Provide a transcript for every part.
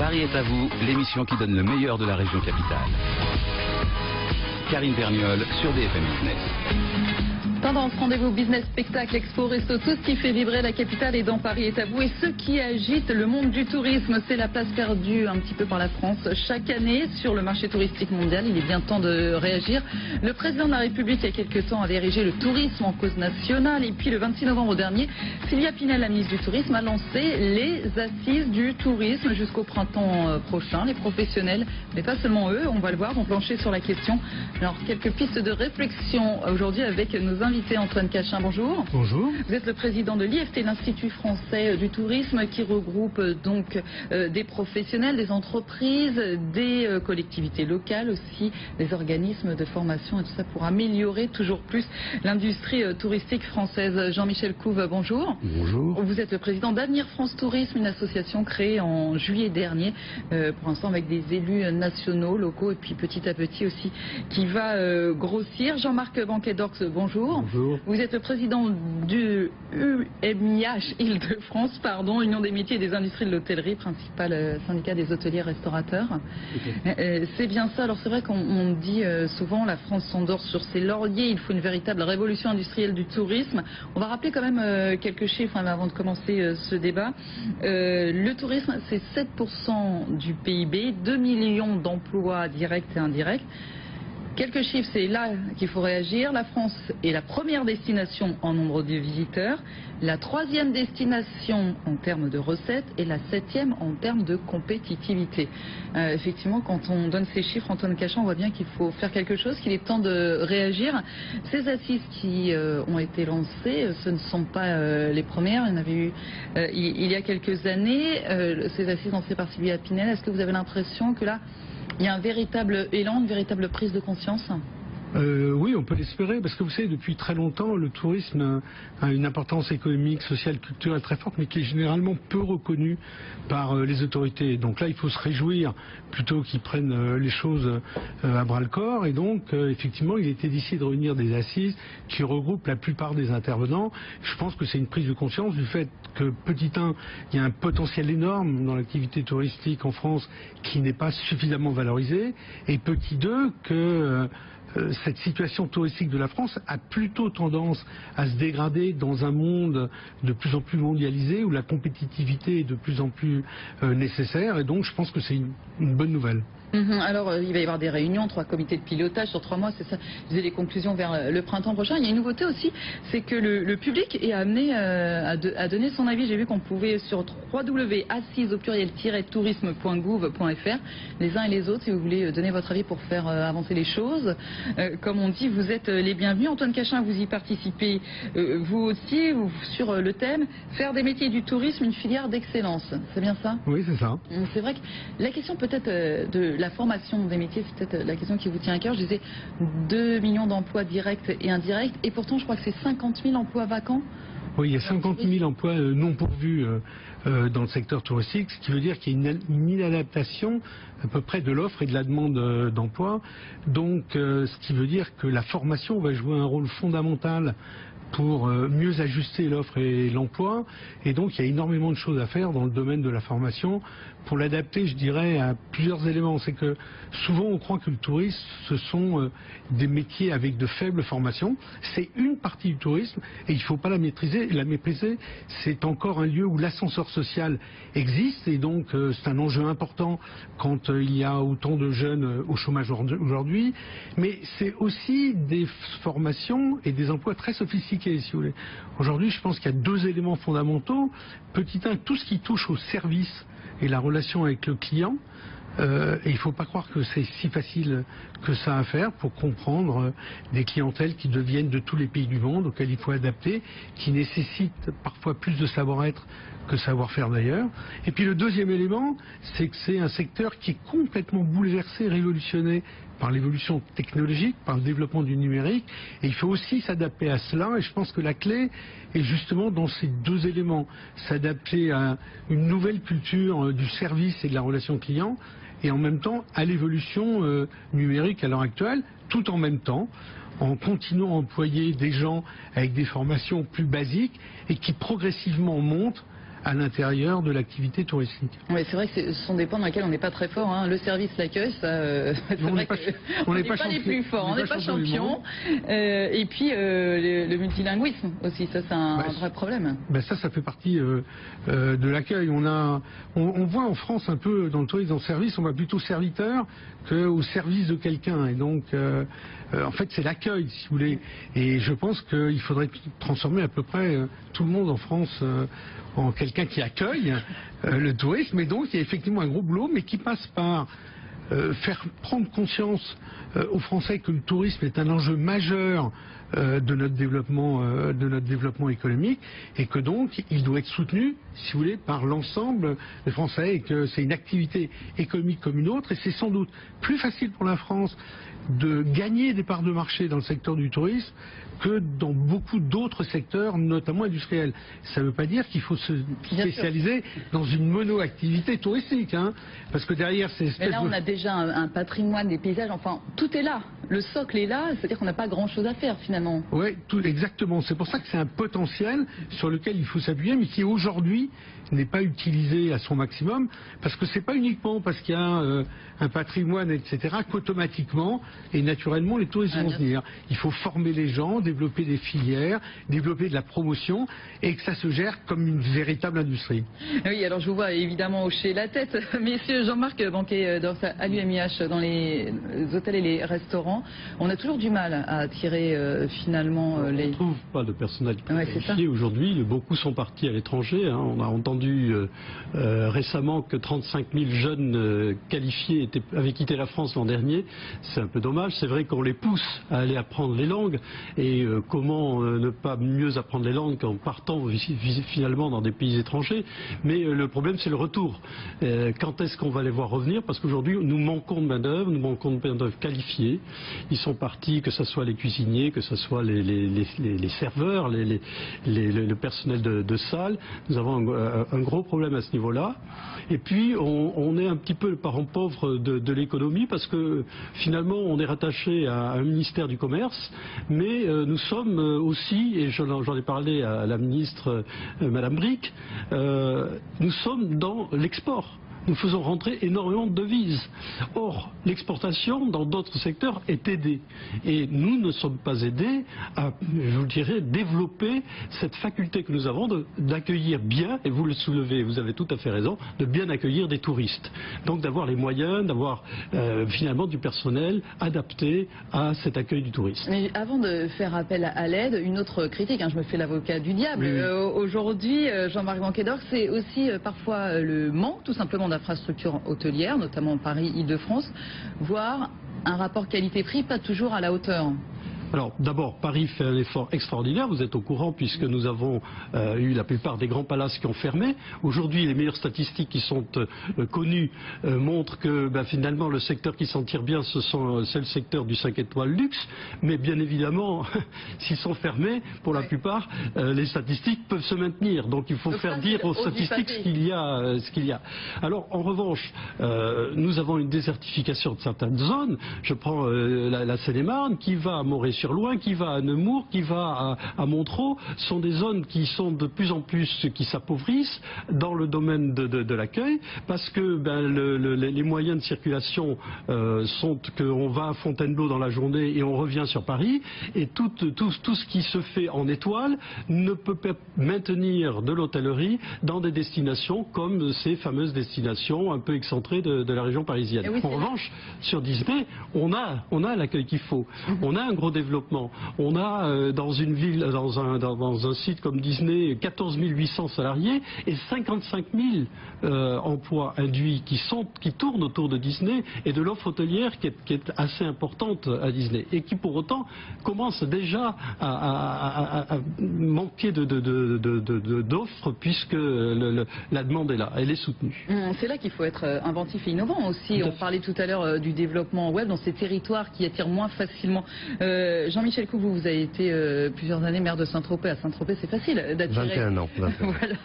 Paris est à vous, l'émission qui donne le meilleur de la région capitale. Karine Vergnol sur BFM Business. Tendance, rendez-vous, business, spectacle, expo, resto, tout ce qui fait vibrer la capitale est dans Paris est à vous. Et ce qui agite le monde du tourisme, c'est la place perdue un petit peu par la France chaque année sur le marché touristique mondial. Il est bien temps de réagir. Le président de la République, il y a quelques temps, avait érigé le tourisme en cause nationale. Et puis le 26 novembre dernier, Sylvia Pinel, la ministre du Tourisme, a lancé les assises du tourisme jusqu'au printemps prochain. Les professionnels, mais pas seulement eux, on va le voir, vont plancher sur la question. Alors, quelques pistes de réflexion aujourd'hui avec nos invités. Antoine Cachin, bonjour. Bonjour. Vous êtes le président de l'IFT, l'Institut français du tourisme, qui regroupe donc des professionnels, des entreprises, des collectivités locales aussi, des organismes de formation et tout ça pour améliorer toujours plus l'industrie touristique française. Jean-Michel Couve, bonjour. Bonjour. Vous êtes le président d'Avenir France Tourisme, une association créée en juillet dernier, pour l'instant avec des élus nationaux, locaux et puis petit à petit aussi qui va grossir. Jean-Marc Banquet-Dorx, bonjour. Bonjour. Vous êtes le président du UMIH Île-de-France, Union des métiers et des industries de l'hôtellerie, principal syndicat des hôteliers restaurateurs. Okay. C'est bien ça. Alors c'est vrai qu'on dit souvent la France s'endort sur ses lauriers, il faut une véritable révolution industrielle du tourisme. On va rappeler quand même quelques chiffres avant de commencer ce débat. Le tourisme, c'est 7% du PIB, 2 millions d'emplois directs et indirects. Quelques chiffres, c'est là qu'il faut réagir. La France est la première destination en nombre de visiteurs, la troisième destination en termes de recettes et la septième en termes de compétitivité. Effectivement, quand on donne ces chiffres, Antoine Cachin, on voit bien qu'il faut faire quelque chose, qu'il est temps de réagir. Ces assises qui ont été lancées, ce ne sont pas les premières. Il y en avait eu il y a quelques années. Ces assises lancées par Sylvia Pinel, est-ce que vous avez l'impression que là, il y a un véritable élan, une véritable prise de conscience? Oui, on peut l'espérer, parce que vous savez, depuis très longtemps, le tourisme a une importance économique, sociale, culturelle très forte, mais qui est généralement peu reconnue par les autorités. Donc là, il faut se réjouir plutôt qu'ils prennent les choses à bras-le-corps. Et donc, effectivement, il était décidé de réunir des assises qui regroupent la plupart des intervenants. Je pense que c'est une prise de conscience du fait que, petit 1, il y a un potentiel énorme dans l'activité touristique en France qui n'est pas suffisamment valorisé, et petit 2, que cette situation touristique de la France a plutôt tendance à se dégrader dans un monde de plus en plus mondialisé où la compétitivité est de plus en plus nécessaire, et donc je pense que c'est une bonne nouvelle. Alors, il va y avoir des réunions, 3 comités de pilotage sur 3 mois, c'est ça. Vous avez les conclusions vers le printemps prochain. Il y a une nouveauté aussi, c'est que le public est amené à donner son avis. J'ai vu qu'on pouvait sur www.assise-tourisme.gouv.fr, les uns et les autres, si vous voulez donner votre avis pour faire avancer les choses. Comme on dit, vous êtes les bienvenus. Antoine Cachin, vous y participez, vous aussi, sur le thème « Faire des métiers du tourisme une filière d'excellence ». C'est bien ça? Oui, c'est ça. C'est vrai que la question peut-être de la formation des métiers, c'est peut-être la question qui vous tient à cœur. Je disais 2 millions d'emplois directs et indirects, et pourtant je crois que c'est 50 000 emplois vacants. Oui, il y a 50 000 emplois non pourvus dans le secteur touristique, ce qui veut dire qu'il y a une inadaptation à peu près de l'offre et de la demande d'emploi. Donc, ce qui veut dire que la formation va jouer un rôle fondamental pour mieux ajuster l'offre et l'emploi. Et donc, il y a énormément de choses à faire dans le domaine de la formation pour l'adapter, je dirais, à plusieurs éléments. C'est que souvent, on croit que le tourisme, ce sont des métiers avec de faibles formations. C'est une partie du tourisme et il ne faut pas la mépriser. C'est encore un lieu où l'ascenseur social existe, et donc c'est un enjeu important quand il y a autant de jeunes au chômage aujourd'hui. Mais c'est aussi des formations et des emplois très sophistiqués, si vous voulez. Aujourd'hui, je pense qu'il y a 2 éléments fondamentaux. Petit 1, tout ce qui touche au service et la relation avec le client. Et il ne faut pas croire que c'est si facile que ça à faire pour comprendre des clientèles qui deviennent de tous les pays du monde, auxquelles il faut adapter, qui nécessitent parfois plus de savoir-être que savoir-faire d'ailleurs. Et puis le deuxième élément, c'est que c'est un secteur qui est complètement bouleversé, révolutionné par l'évolution technologique, par le développement du numérique, et il faut aussi s'adapter à cela, et je pense que la clé est justement dans ces 2 éléments, s'adapter à une nouvelle culture du service et de la relation client, et en même temps à l'évolution numérique à l'heure actuelle, tout en même temps, en continuant à employer des gens avec des formations plus basiques et qui progressivement montent à l'intérieur de l'activité touristique. Oui, c'est vrai que ce sont des points dans lesquels on n'est pas très fort. Hein. Le service, l'accueil, ça, on n'est pas les plus forts, on n'est pas champion. Et puis le multilinguisme aussi, ça c'est un vrai problème. Ça fait partie de l'accueil. On voit en France un peu dans le tourisme, dans le service, on va plutôt serviteur qu'au service de quelqu'un. Et donc, en fait, c'est l'accueil, si vous voulez. Et je pense qu'il faudrait transformer à peu près tout le monde en France en quelqu'un qui accueille le tourisme. Et donc, il y a effectivement un gros boulot, mais qui passe par faire prendre conscience aux Français que le tourisme est un enjeu majeur de notre développement économique, et que donc il doit être soutenu, si vous voulez, par l'ensemble des Français, et que c'est une activité économique comme une autre. Et c'est sans doute plus facile pour la France de gagner des parts de marché dans le secteur du tourisme que dans beaucoup d'autres secteurs, notamment industriels. Ça ne veut pas dire qu'il faut se spécialiser dans une mono-activité touristique, hein, parce que derrière ces espèces... Mais là, on a déjà un patrimoine, des paysages, enfin, tout est là. Le socle est là, c'est-à-dire qu'on n'a pas grand-chose à faire, finalement. Oui, exactement. C'est pour ça que c'est un potentiel sur lequel il faut s'appuyer, mais qui aujourd'hui n'est pas utilisé à son maximum, parce que c'est pas uniquement parce qu'il y a un patrimoine, etc., qu'automatiquement et naturellement les touristes vont venir. Il faut former les gens, développer des filières, développer de la promotion, et que ça se gère comme une véritable industrie. Oui, alors je vous vois évidemment hocher la tête. Messieurs, Jean-Marc Banquet à l'UMIH, dans les hôtels et les restaurants, on a toujours du mal à attirer finalement les... On ne trouve pas de personnel qualifié aujourd'hui. Beaucoup sont partis à l'étranger. Hein. On a entendu récemment que 35 000 jeunes qualifiés avaient quitté la France l'an dernier. C'est un peu dommage. C'est vrai qu'on les pousse à aller apprendre les langues. Et comment ne pas mieux apprendre les langues qu'en partant finalement dans des pays étrangers. Mais le problème, c'est le retour. Quand est-ce qu'on va les voir revenir? Parce qu'aujourd'hui, nous manquons de main-d'œuvre, nous manquons de main-d'œuvre qualifiée. Ils sont partis, que ce soit les cuisiniers, que ce soit les serveurs, le personnel de salle. Nous avons un gros problème à ce niveau-là. Et puis, on est un petit peu le parent pauvre de l'économie, parce que finalement, on est rattaché à un ministère du Commerce, mais nous sommes aussi, et j'en ai parlé à la ministre Madame Bric, nous sommes dans l'export. Nous faisons rentrer énormément de devises. Or, l'exportation dans d'autres secteurs est aidée. Et nous ne sommes pas aidés à, je vous dirais, développer cette faculté que nous avons d'accueillir bien, et vous le soulevez, vous avez tout à fait raison, de bien accueillir des touristes. Donc d'avoir les moyens, d'avoir finalement du personnel adapté à cet accueil du touriste. Mais avant de faire appel à l'aide, une autre critique, hein, je me fais l'avocat du diable. Oui. Aujourd'hui, Jean-Marc Banquet, c'est aussi parfois le manque, tout simplement, d'infrastructures hôtelières, notamment Paris, Île-de-France, voire un rapport qualité-prix pas toujours à la hauteur. Alors d'abord, Paris fait un effort extraordinaire, vous êtes au courant, puisque nous avons eu la plupart des grands palaces qui ont fermé. Aujourd'hui, les meilleures statistiques qui sont connues montrent que finalement le secteur qui s'en tire bien, c'est le secteur du 5 étoiles luxe. Mais bien évidemment, s'ils sont fermés, pour la plupart, les statistiques peuvent se maintenir. Donc il faut faire dire aux statistiques ce qu'il y a. Alors en revanche, nous avons une désertification de certaines zones. Je prends la Seine-et-Marne, qui va à Moret-sur-Loing, qui va à Nemours, qui va à Montereau, sont des zones qui sont de plus en plus qui s'appauvrissent dans le domaine de l'accueil, parce que les moyens de circulation sont qu'on va à Fontainebleau dans la journée et on revient sur Paris, et tout ce qui se fait en étoile ne peut pas maintenir de l'hôtellerie dans des destinations comme ces fameuses destinations un peu excentrées de la région parisienne. En revanche, sur Disney, on a l'accueil qu'il faut. On a un gros développement. On a dans une ville, dans un site comme Disney, 14 800 salariés et 55 000 emplois induits qui tournent autour de Disney, et de l'offre hôtelière qui est assez importante à Disney, et qui pour autant commence déjà à manquer d'offres, puisque la demande est là, elle est soutenue. C'est là qu'il faut être inventif et innovant aussi. On parlait tout à l'heure du développement web dans ces territoires qui attirent moins facilement. Jean-Michel Couve, vous avez été plusieurs années maire de Saint-Tropez. À Saint-Tropez, c'est facile d'attirer 21 ans. Voilà,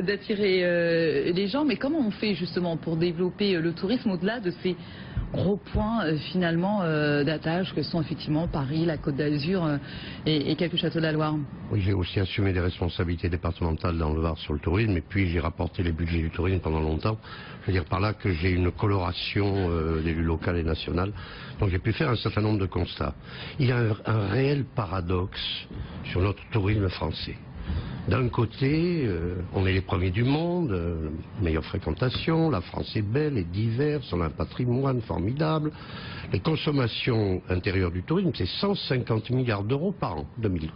d'attirer les gens. Mais comment on fait justement pour développer le tourisme au-delà de ces, gros points finalement d'attache que sont effectivement Paris, la Côte d'Azur et quelques châteaux de la Loire. Oui, j'ai aussi assumé des responsabilités départementales dans le Var sur le tourisme, et puis j'ai rapporté les budgets du tourisme pendant longtemps. Je veux dire par là que j'ai une coloration d'élu local et national, donc j'ai pu faire un certain nombre de constats. Il y a un réel paradoxe sur notre tourisme français. D'un côté, on est les premiers du monde, meilleure fréquentation, la France est belle et diverse, on a un patrimoine formidable. Les consommations intérieures du tourisme, c'est 150 milliards d'euros par an, 2012.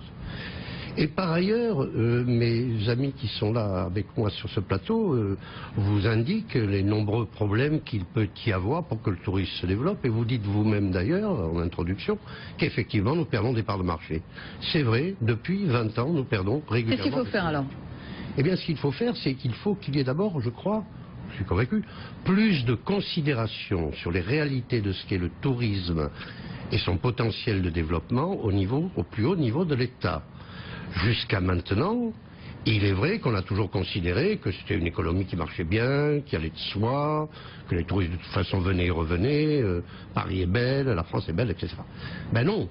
Et par ailleurs, mes amis qui sont là avec moi sur ce plateau vous indiquent les nombreux problèmes qu'il peut y avoir pour que le tourisme se développe. Et vous dites vous-même d'ailleurs, en introduction, qu'effectivement nous perdons des parts de marché. C'est vrai, depuis 20 ans, nous perdons régulièrement. Qu'est-ce qu'il faut faire alors? Eh bien, ce qu'il faut faire, c'est qu'il faut qu'il y ait d'abord, je crois, je suis convaincu, plus de considération sur les réalités de ce qu'est le tourisme et son potentiel de développement au plus haut niveau de l'État. Jusqu'à maintenant, il est vrai qu'on a toujours considéré que c'était une économie qui marchait bien, qui allait de soi, que les touristes de toute façon venaient et revenaient, Paris est belle, la France est belle, etc. Ben non,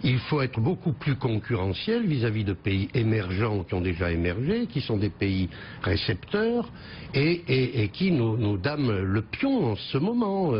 il faut être beaucoup plus concurrentiel vis-à-vis de pays émergents qui ont déjà émergé, qui sont des pays récepteurs et qui nous dament le pion en ce moment.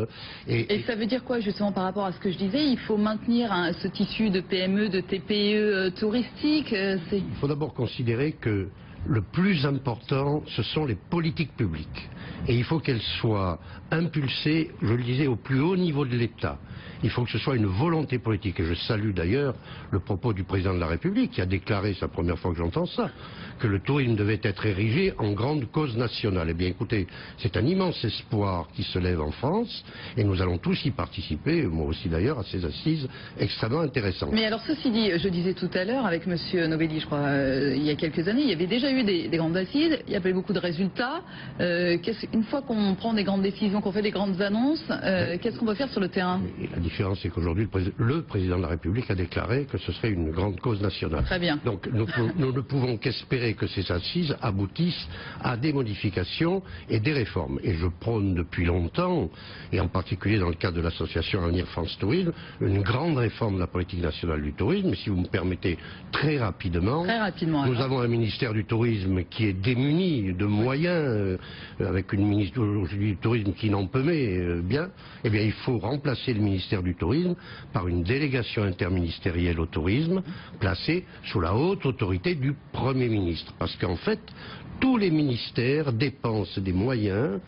Et ça veut dire quoi justement par rapport à ce que je disais? Il faut maintenir ce tissu de PME, de TPE touristique. Il faut d'abord considérer que le plus important, ce sont les politiques publiques. Et il faut qu'elles soient impulsées, je le disais, au plus haut niveau de l'État. Il faut que ce soit une volonté politique. Et je salue d'ailleurs le propos du président de la République qui a déclaré, c'est la première fois que j'entends ça, que le tourisme devait être érigé en grande cause nationale. Eh bien écoutez, c'est un immense espoir qui se lève en France et nous allons tous y participer, moi aussi d'ailleurs, à ces assises extrêmement intéressantes. Mais alors ceci dit, je disais tout à l'heure avec monsieur Novelli, je crois, il y a quelques années, il y avait déjà eu des grandes assises, il y avait beaucoup de résultats. Une fois qu'on prend des grandes décisions, qu'on fait des grandes annonces, qu'est-ce qu'on va faire sur le terrain? La différence, c'est qu'aujourd'hui, le président de la République a déclaré que ce serait une grande cause nationale. Très bien. Donc nous ne pouvons qu'espérer que ces assises aboutissent à des modifications et des réformes. Et je prône depuis longtemps, et en particulier dans le cadre de l'association Avenir France Tourisme, une grande réforme de la politique nationale du tourisme. Si vous me permettez, très rapidement, nous avons un ministère du tourisme qui est démuni de moyens, avec une ministre du tourisme qui n'en peut bien. Eh bien, il faut remplacer le ministère du tourisme par une délégation interministérielle au tourisme placée sous la haute autorité du Premier ministre. Parce qu'en fait, tous les ministères dépensent des moyens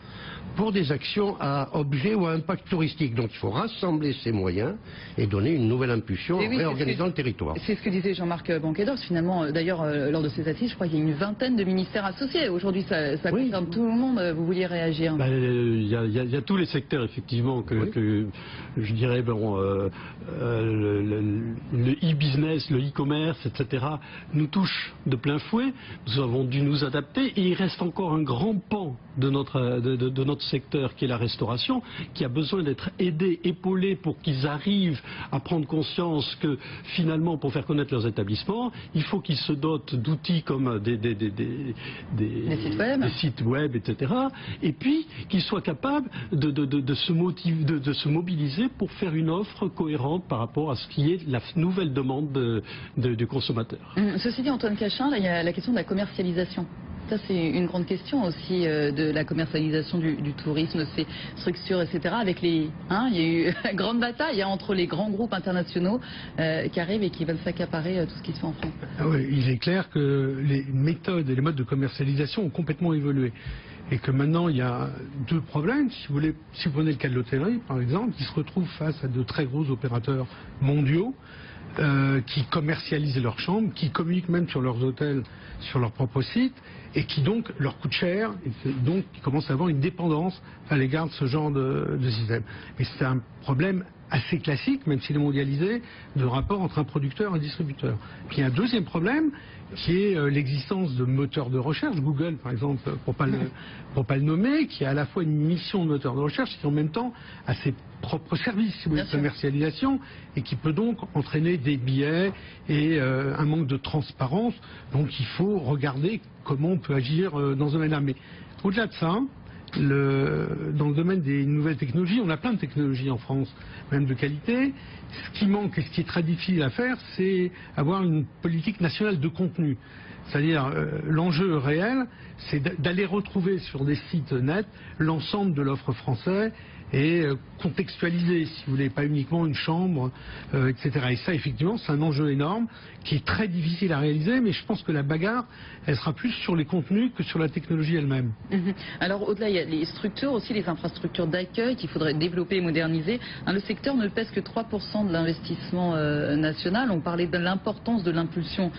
pour des actions à objet ou à impact touristique. Donc il faut rassembler ces moyens et donner une nouvelle impulsion en réorganisant le territoire. C'est ce que disait Jean-Marc Banquedors. Finalement, d'ailleurs, lors de ces assises, je crois qu'il y a une vingtaine de ministères associés. Aujourd'hui, ça concerne tout le monde. Vous vouliez réagir? Il y a tous les secteurs, effectivement, que je dirais, le e-business, le e-commerce, etc., nous touchent de plein fouet. Nous avons dû nous adapter et il reste encore un grand pan de notre secteur qui est la restauration, qui a besoin d'être aidé, épaulé pour qu'ils arrivent à prendre conscience que finalement pour faire connaître leurs établissements, il faut qu'ils se dotent d'outils comme des sites web, etc. Et puis qu'ils soient capables de se mobiliser pour faire une offre cohérente par rapport à ce qui est la nouvelle demande du consommateur. Ceci dit, Antoine Cachin, là, il y a la question de la commercialisation. Ça, c'est une grande question aussi de la commercialisation du tourisme, ses structures, etc. Avec il y a eu une grande bataille entre les grands groupes internationaux qui arrivent et qui veulent s'accaparer tout ce qui se fait en France. Oui, il est clair que les méthodes et les modes de commercialisation ont complètement évolué. Et que maintenant, il y a deux problèmes. Si vous prenez le cas de l'hôtellerie, par exemple, qui se retrouve face à de très gros opérateurs mondiaux qui commercialisent leurs chambres, qui communiquent même sur leurs hôtels, sur leur propre site, et qui donc leur coûtent cher, et donc qui commencent à avoir une dépendance à l'égard de ce genre de système. Et c'est un problème assez classique, même s'il est mondialisé, de rapport entre un producteur et un distributeur. Puis il y a un deuxième problème, qui est l'existence de moteurs de recherche, Google par exemple, pour pas le nommer, qui a à la fois une mission de moteur de recherche, qui en même temps a ses propres services de commercialisation, et qui peut donc entraîner des biais et un manque de transparence. Donc il faut regarder comment on peut agir dans un domaine-là. Mais au-delà de ça, dans le domaine des nouvelles technologies, on a plein de technologies en France, même de qualité. Ce qui manque et ce qui est très difficile à faire, c'est avoir une politique nationale de contenu. C'est-à-dire, l'enjeu réel, c'est d'aller retrouver sur des sites nets l'ensemble de l'offre française et contextualiser, si vous voulez, pas uniquement une chambre, etc. Et ça, effectivement, c'est un enjeu énorme qui est très difficile à réaliser, mais je pense que la bagarre, elle sera plus sur les contenus que sur la technologie elle-même. Alors, au-delà, il y a les structures, aussi les infrastructures d'accueil qu'il faudrait développer et moderniser. Le secteur ne pèse que 3% de l'investissement national. On parlait de l'importance de l'impulsion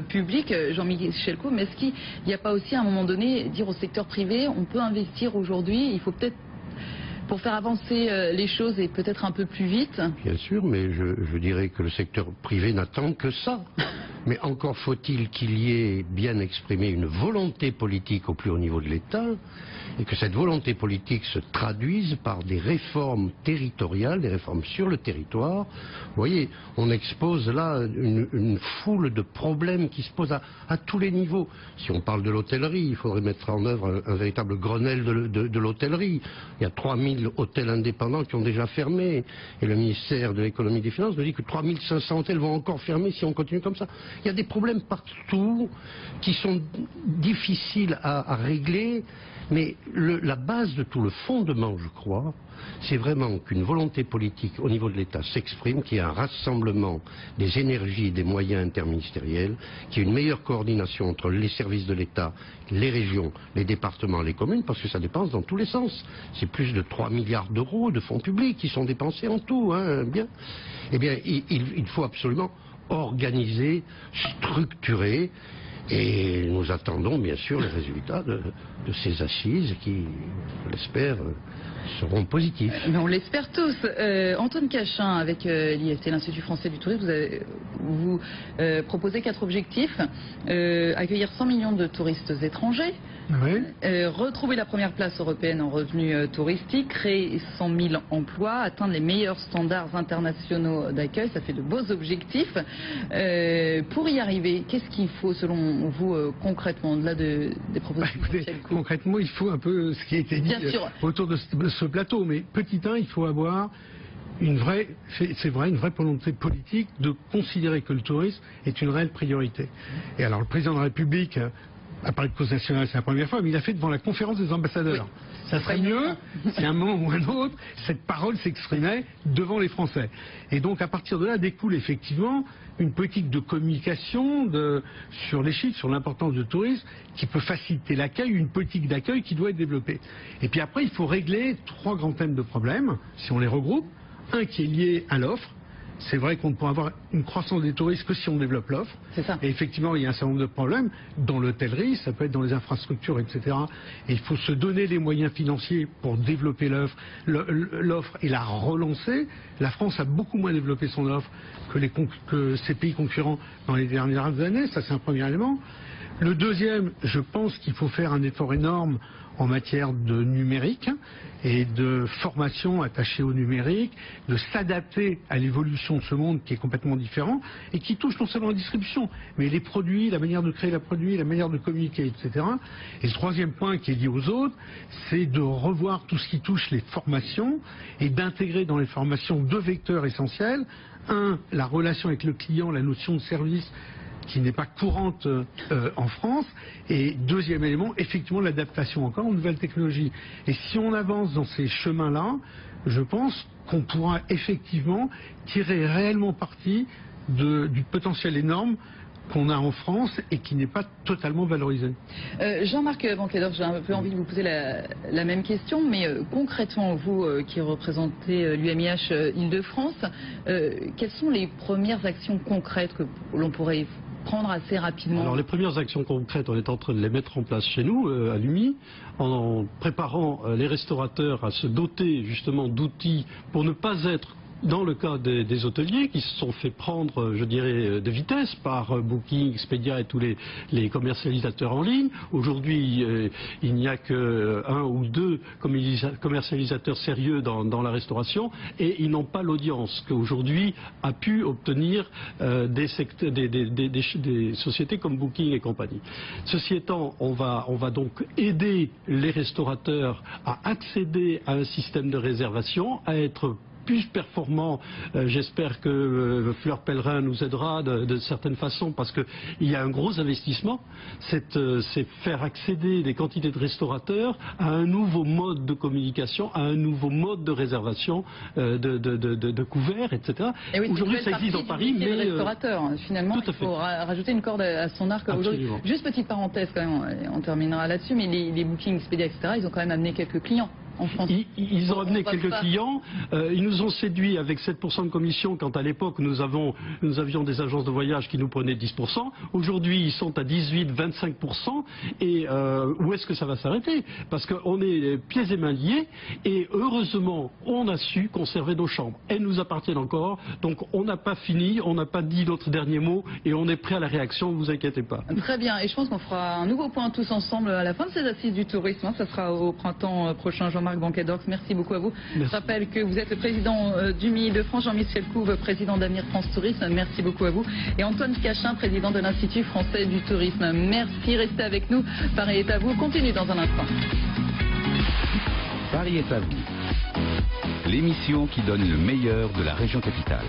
publique, Jean-Michel Couve, mais est-ce qu'il n'y a pas aussi, à un moment donné, dire au secteur privé, on peut investir aujourd'hui, il faut peut-être pour faire avancer les choses et peut-être un peu plus vite? Bien sûr, mais je dirais que le secteur privé n'attend que ça. Mais encore faut-il qu'il y ait bien exprimé une volonté politique au plus haut niveau de l'État et que cette volonté politique se traduise par des réformes territoriales, des réformes sur le territoire. Vous voyez, on expose là une foule de problèmes qui se posent à tous les niveaux. Si on parle de l'hôtellerie, il faudrait mettre en œuvre un véritable Grenelle de l'hôtellerie. Il y a 3000 hôtels indépendants qui ont déjà fermé. Et le ministère de l'économie et des finances nous dit que 3500 hôtels vont encore fermer si on continue comme ça. Il y a des problèmes partout qui sont difficiles à régler. Mais la base de tout, le fondement, je crois, c'est vraiment qu'une volonté politique au niveau de l'État s'exprime, qu'il y ait un rassemblement des énergies et des moyens interministériels, qu'il y ait une meilleure coordination entre les services de l'État, les régions, les départements, les communes, parce que ça dépense dans tous les sens. C'est plus de 3 milliards d'euros de fonds publics qui sont dépensés en tout. Bien. Eh bien, il faut absolument organiser, structurer. Et nous attendons bien sûr les résultats de ces assises qui, je l'espère, seront positifs. Mais on l'espère tous. Antoine Cachin, avec l'IFT, l'Institut français du tourisme, vous proposez 4 objectifs. Accueillir 100 millions de touristes étrangers. Oui. Retrouver la première place européenne en revenus touristiques, créer 100 000 emplois, atteindre les meilleurs standards internationaux d'accueil, ça fait de beaux objectifs. Pour y arriver, qu'est-ce qu'il faut selon vous concrètement, au-delà des propositions? Écoutez, concrètement, il faut un peu ce qui a été dit autour de ce plateau, mais petit 1, il faut avoir une vraie volonté politique de considérer que le tourisme est une réelle priorité. Et alors le président de la République a parlé de cause nationale, c'est la première fois, mais il a fait devant la conférence des ambassadeurs. Oui. Ça serait mieux si à un moment ou un autre, cette parole s'exprimait devant les Français. Et donc à partir de là découle effectivement une politique de communication sur les chiffres, sur l'importance du tourisme, qui peut faciliter l'accueil, une politique d'accueil qui doit être développée. Et puis après, il faut régler 3 grands thèmes de problèmes, si on les regroupe. Un qui est lié à l'offre. C'est vrai qu'on ne pourra avoir une croissance des touristes que si on développe l'offre. C'est ça. Et effectivement, il y a un certain nombre de problèmes dans l'hôtellerie, ça peut être dans les infrastructures, etc. Et il faut se donner les moyens financiers pour développer l'offre et la relancer. La France a beaucoup moins développé son offre que ses pays concurrents dans les dernières années. Ça, c'est un premier élément. Le deuxième, je pense qu'il faut faire un effort énorme en matière de numérique et de formation attachée au numérique, de s'adapter à l'évolution de ce monde qui est complètement différent et qui touche non seulement la distribution, mais les produits, la manière de créer les produits, la manière de communiquer, etc. Et le troisième point qui est lié aux autres, c'est de revoir tout ce qui touche les formations et d'intégrer dans les formations 2 vecteurs essentiels. Un, la relation avec le client, la notion de service, qui n'est pas courante en France. Et deuxième élément, effectivement, l'adaptation encore aux nouvelles technologies. Et si on avance dans ces chemins-là, je pense qu'on pourra effectivement tirer réellement parti du potentiel énorme qu'on a en France et qui n'est pas totalement valorisé. Jean-Marc Bankledorf, j'ai un peu envie de vous poser la même question, mais concrètement, vous qui représentez l'UMIH Île-de-France, quelles sont les premières actions concrètes que l'on pourrait prendre assez rapidement? Alors les premières actions concrètes, on est en train de les mettre en place chez nous, à l'UMI, en préparant les restaurateurs à se doter justement d'outils pour ne pas être dans le cas des hôteliers qui se sont fait prendre, je dirais, de vitesse par Booking, Expedia et tous les commercialisateurs en ligne. Aujourd'hui, il n'y a qu'un ou deux commercialisateurs sérieux dans la restauration et ils n'ont pas l'audience qu'aujourd'hui a pu obtenir des sociétés comme Booking et compagnie. Ceci étant, on va donc aider les restaurateurs à accéder à un système de réservation, à être plus performant. J'espère que Fleur Pellerin nous aidera de certaine façon parce qu'il y a un gros investissement. C'est faire accéder des quantités de restaurateurs à un nouveau mode de communication, à un nouveau mode de réservation de couverts, etc. Oui, aujourd'hui, ça existe dans Paris, mais restaurateur, finalement, il faut rajouter une corde à son arc aujourd'hui. Juste petite parenthèse quand même, on terminera là-dessus, mais les Booking, Expedia, etc., ils ont quand même amené quelques clients. Ils ont amené quelques clients, ils nous ont séduits avec 7% de commission quand à l'époque nous avions des agences de voyage qui nous prenaient 10%. Aujourd'hui ils sont à 18-25% et où est-ce que ça va s'arrêter? Parce qu'on est pieds et mains liés et heureusement on a su conserver nos chambres. Elles nous appartiennent encore, donc on n'a pas fini, on n'a pas dit notre dernier mot et on est prêt à la réaction, ne vous inquiétez pas. Très bien, et je pense qu'on fera un nouveau point tous ensemble à la fin de ces assises du tourisme, ça sera au printemps prochain. Jean-Marc Banquet-Dorx, merci beaucoup à vous. Merci. Je rappelle que vous êtes le président du MI de France, Jean-Michel Couve, président d'Avenir France Tourisme, merci beaucoup à vous. Et Antoine Cachin, président de l'Institut français du tourisme. Merci, restez avec nous. Paris est à vous, continue dans un instant. Paris est à vous. L'émission qui donne le meilleur de la région capitale.